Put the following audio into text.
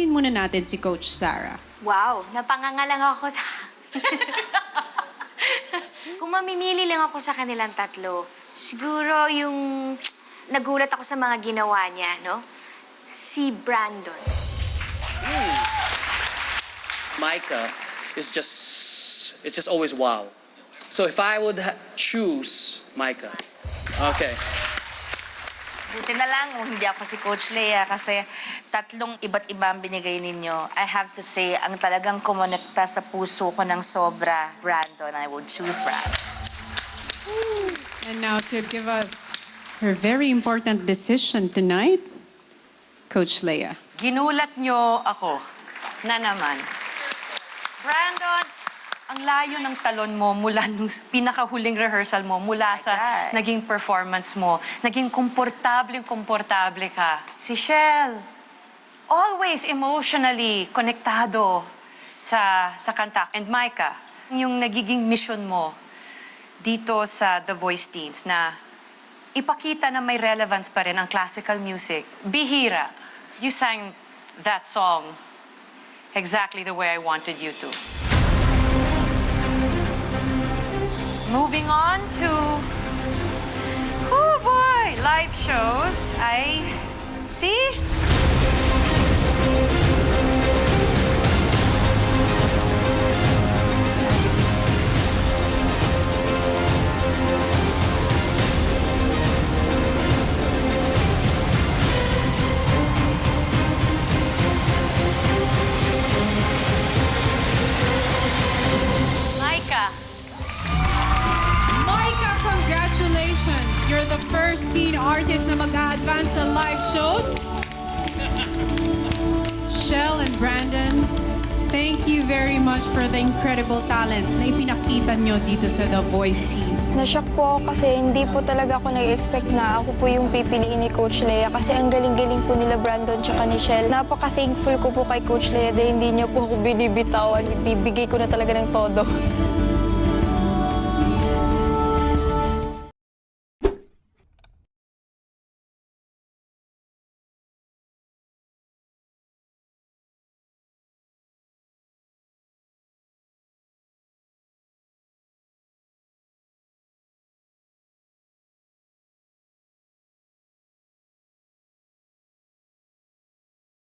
tanungin muna natin si Coach Sarah. Wow, napanganga lang ako sa... Kung mamimili lang ako sa kanilang tatlo, siguro yung nagulat ako sa mga ginawa niya, no? Si Brandon. Micah is it's just always wow. So if I would choose Micah, okay. Buti na lang kung hindi ako si Coach Lea kasi tatlong iba't iba ang binigay ninyo. I have to say, ang talagang kumonekta sa puso ko ng sobra, Brandon. I will choose Brandon. And now to give us her very important decision tonight, Coach Lea. Ginulat nyo ako na naman. Brandon, ang layo ng talon mo mula nung pinakahuling rehearsal mo, mula sa God. naging performance mo, naging komportable ka. Si Shell, always emotionally konektado sa kanta. And Micah, yung nagiging mission mo dito sa The Voice Teens na ipakita na may relevance pa rin ang classical music. Bihira, you sang that song exactly the way I wanted you to. Moving on to, oh boy, live shows. I see. Micah. Micah, congratulations! You're the first teen artist na mag-a-advance sa live shows. Shell and Brandon, thank you very much for the incredible talent na ipinakita nyo dito sa The Voice Teens. Na-shock po ako kasi hindi po talaga ako nag-expect na ako po yung pipiliin ni Coach Lea kasi ang galing-galing po nila Brandon tsaka ni Shell. Napaka-thankful ko po kay Coach Lea dahil hindi niya po ako binibitawan. Ibibigay ko na talaga ng todo.